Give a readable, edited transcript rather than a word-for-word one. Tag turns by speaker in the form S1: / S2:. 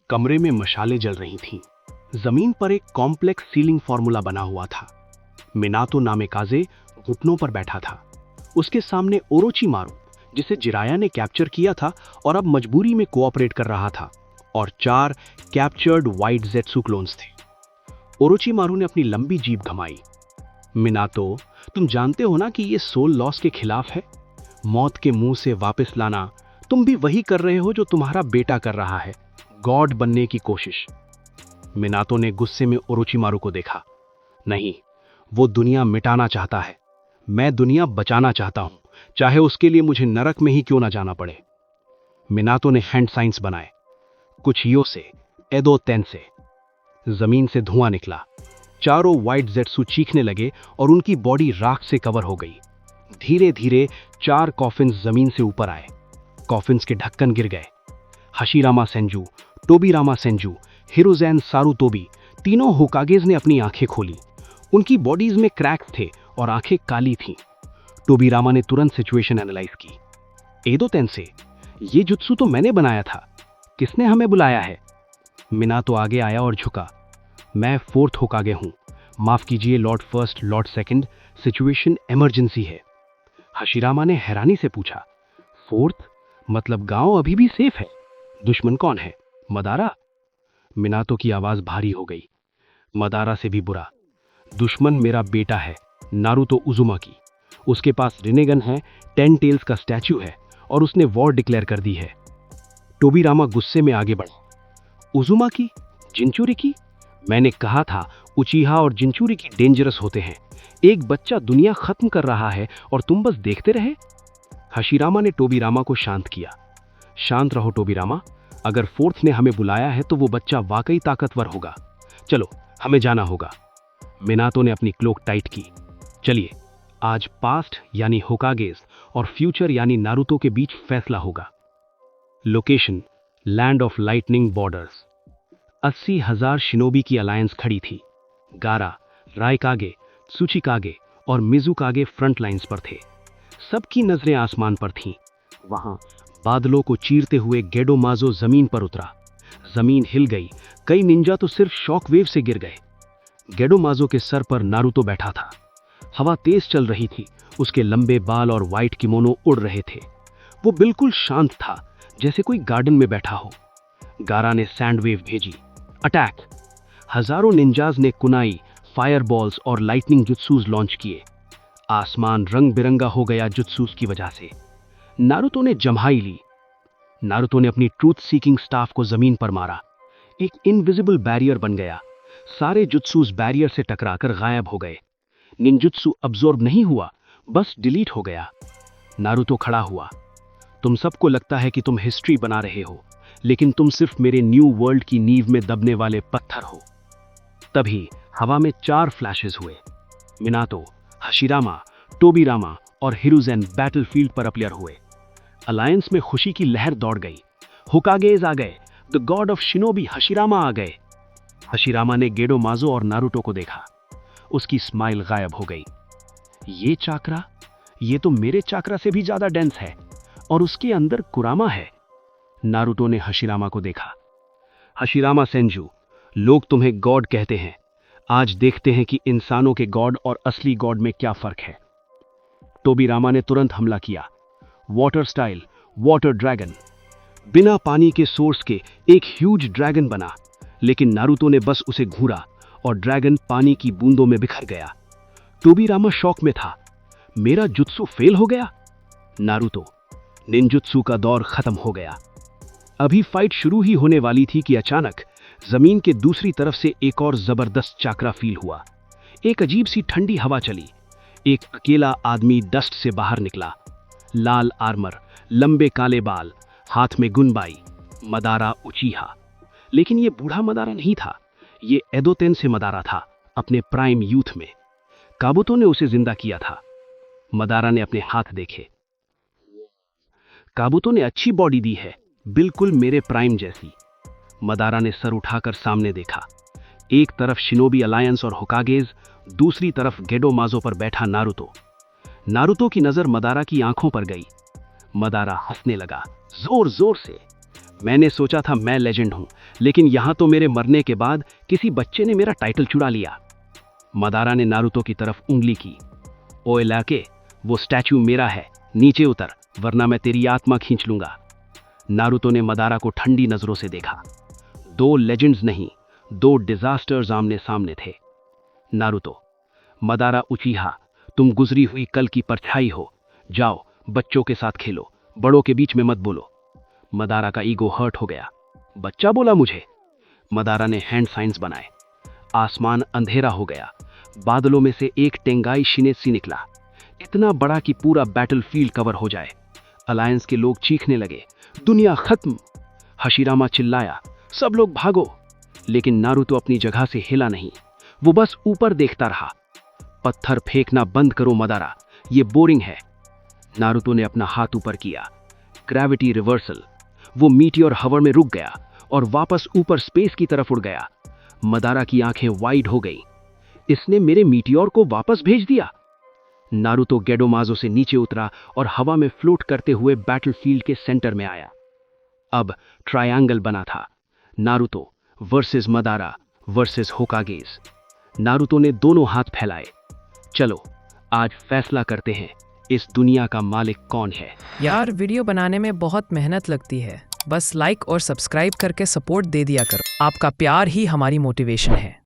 S1: कमरे में मशालें जल रही थीं। जमीन पर एक कॉम्प्लेक्स सीलिंग फॉर्मूला बना हुआ था। मिनातो नामेकाजे घुटनों पर बैठा था। उसके सामने ओरोचिमारू, जिसे जिराया ने कैप्चर किया था और अब मजबूरी में कोऑपरेट कर रहा था, और 4 कैप्चर्ड व्हाइट ज़ेत्सु क्लोन्स थे। ओरोचिमारू ने अपनी लंबी जीभ घमाई। मिनातो, तुम जानते हो ना कि ये सोल लॉस के खिलाफ है। मौत के मुंह से वापस लाना। तुम भी वही कर रहे हो जो तुम्हारा बेटा कर रहा है, गॉड बनने की कोशिश। मिनातो ने गुस्से में ओरोचिमारू को देखा। नहीं, वो दुनिया मिटाना चाहता है। मैं दुनिया बचाना चाहता हूं, चाहे उसके लिए मुझे नरक में ही क्यों ना जाना पड़े। मिनातो ने हैंड साइंस बनाए, कुछ यो से, एदो तेन से। जमीन से धुआं निकला। चारों व्हाइट ज़ेत्सु चीखने लगे और उनकी बॉडी राख से कवर हो गई। धीरे धीरे 4 कॉफिन्स जमीन से ऊपर आए। कॉफिन्स के ढक्कन गिर गए। हशीरामा सेंजू, टोबीरामा सेंजू, हिरोज़ेन सारुतोबी, तीनों होकागेज ने अपनी आंखें खोली। उनकी बॉडीज में क्रैक्स थे और आंखें काली थीं। टोबीरामा ने तुरंत सिचुएशन एनालाइज की। एदो तेंसे, ये जुत्सु तो मैंने बनाया था, किसने हमें बुलाया है? मिनातो आगे आया और झुका। मैं 4th होकागे हूं। माफ कीजिए Lord first, Lord second, situation emergency है। हशीरामा ने हैरानी से पूछा, 4th? मतलब गांव अभी भी सेफ है? दुश्मन कौन है? मदारा? मिनातो की आवाज भारी हो गई। मदारा से भी बुरा। दुश्मन मेरा बेटा है, नारुतो उजुमाकी। उसके पास रिनेगन है, 10 टेल्स का स्टैच्यू है और उसने वॉर डिक्लेयर कर दी है। टोबीरामा गुस्से में आगे बढ़ा। उजुमाकी? जिंचुरिकी? मैंने कहा था उचिहा और जिंचुरिकी डेंजरस होते हैं। एक बच्चा दुनिया खत्म कर रहा है और तुम बस देखते रहे? हशीरामा ने टोबीरामा को शांत किया। शांत रहो टोबीरामा, अगर 4th ने हमें बुलाया है तो वो बच्चा वाकई ताकतवर होगा। चलो, हमें जाना होगा। मिनातो ने अपनी क्लोक टाइट की। चलिए, आज पास्ट यानी होकागेस और फ्यूचर यानी नारुतो के बीच फैसला होगा। Location, land of lightning borders. 80,000 shinobi की अलायंस खड़ी थी। गारा, रायकागे, त्सुचिकागे और मिजुकागे फ्रंट लाइंस पर थे। सबकी नजरें आसमान पर थीं। वहां बादलों को चीरते हुए गेडोमाजो जमीन पर उतरा। जमीन हिल गई। कई निंजा तो सिर्फ शॉक वेव से गिर गए। गेडोमाजो के सर पर नारुतो बैठा था। हवा तेज चल रही थी। उसके लंबे बाल और व्हाइट किमोनो उड़ रहे थे। वो बिल्कुल शांत था, जैसे कोई गार्डन में बैठा हो। गारा ने सैंड वेव भेजी। अटैक! हजारों निंजाज ने कुनाई, फायरबॉल्स और लाइटनिंग जुत्सूज लॉन्च किए। आसमान रंग बिरंगा हो गया जुत्सूज की वजह से। नारुतो ने जम्हाई ली। नारुतो ने अपनी ट्रूथ सीकिंग स्टाफ को जमीन पर मारा। एक इनविजिबल बैरियर बन गया। सारे जुत्सूज बैरियर से टकराकर गायब हो गए। निंजुत्सु अब्जॉर्ब नहीं हुआ, बस डिलीट हो गया। नारुतो खड़ा हुआ। तुम सबको लगता है कि तुम हिस्ट्री बना रहे हो, लेकिन तुम सिर्फ मेरे न्यू वर्ल्ड की नींव में दबने वाले पत्थर हो। तभी हवा में 4 फ्लैशेस हुए। मिनातो, हशीरामा, टोबीरामा और हिरुज़ेन बैटलफील्ड पर अपीयर हुए। अलायंस में खुशी की लहर दौड़ गई। होकागेज आ गए। द गॉड ऑफ शिनोबी हशीरामा आ गए। हशीरामा ने गेडोमाजो और नारुतो को देखा। उसकी स्माइल गायब हो गई। ये चाकरा, ये तो मेरे चाकरा से भी ज्यादा डेंस है, और उसके अंदर कुरामा है। नारुतो ने हशीरामा को देखा। हशीरामा सेंजू, लोग तुम्हें गॉड कहते हैं। आज देखते हैं कि इंसानों के गॉड और असली गॉड में क्या फर्क है। टोबीरामा ने तुरंत हमला किया। Water style, water dragon. बिना पानी के सोर्स के एक ह्यूज ड्रैगन बना, लेकिन नारुतो ने बस उसे घूरा और ड्रैगन पानी की बूंदों में बिखर गया। टोबीरामा शॉक में था। मेरा जुत्सु फेल हो गया? नारुतो, निंजुत्सु का दौर खत्म हो गया। अभी फाइट शुरू ही होने वाली थी कि अचानक जमीन के दूसरी तरफ से एक और जबरदस्त चाकरा फील हुआ। एक अजीब सी ठंडी हवा चली। एक अकेला आदमी डस्ट से बाहर निकला। लाल आर्मर, लंबे काले बाल, हाथ में गुनबाई, मदारा उचीहा। लेकिन ये बूढ़ा मदारा नहीं था। ये एदो तेंसे मदारा था, अपने प्राइम यूथ में। काबुतो ने उसे जिंदा किया था। मदारा ने अपने हाथ देखे। काबुतो ने अच्छी बॉडी दी है, बिल्कुल मेरे प्राइम जैसी। मदारा ने सर उठाकर सामने देखा। एक तरफ शिनोबी अलायंस और होकागेज, दूसरी तरफ गेडोमाजो पर बैठा नारुतो। नारुतो की नजर मदारा की आंखों पर गई। मदारा हंसने लगा, जोर जोर से। मैंने सोचा था मैं लेजेंड हूं, लेकिन यहां तो मेरे मरने के बाद किसी बच्चे ने मेरा टाइटल चुरा लिया। मदारा ने नारुतो की तरफ उंगली की। ओए लाके, वो स्टैच्यू मेरा है, नीचे उतर वरना मैं तेरी आत्मा खींच लूंगा। नारुतो ने मदारा को ठंडी नजरों से देखा। दो लेजेंड्स नहीं, दो डिजास्टर्स आमने सामने थे। नारुतो, मदारा उचीहा, तुम गुजरी हुई कल की परछाई हो। जाओ बच्चों के साथ खेलो, बड़ों के बीच में मत बोलो। मदारा का ईगो हर्ट हो गया। बच्चा बोला मुझे? मदारा ने हैंड साइंस बनाए। आसमान अंधेरा हो गया। बादलों में से एक टेंगाई शिनेत्सी निकला, इतना बड़ा कि पूरा बैटलफील्ड कवर हो जाए। अलायंस के लोग चीखने लगे, दुनिया खत्म। हशीरामा चिल्लाया, सब लोग भागो। लेकिन नारुतो अपनी जगह से हिला नहीं, वो बस ऊपर देखता रहा। पत्थर फेंकना बंद करो मदारा, ये बोरिंग है। नारुतो ने अपना हाथ ऊपर किया। Gravity reversal. वो मीटियोर हवा में रुक गया और वापस ऊपर स्पेस की तरफ उड़ गया। मदारा की आंखें वाइड हो गई। इसने मेरे मीटियोर को वापस भेज दिया। नारुतो गेडोमाजो से नीचे उतरा और हवा में फ्लोट करते हुए बैटलफील्ड के सेंटर में आया। अब ट्रायंगल बना था, Naruto versus Madara versus Hokages. Naruto ने दोनों हाथ फैलाए। चलो आज फैसला करते हैं, इस दुनिया का मालिक कौन है।
S2: यार वीडियो बनाने में बहुत मेहनत लगती है, बस लाइक और सब्सक्राइब करके सपोर्ट दे दिया करो। आपका प्यार ही हमारी मोटिवेशन है।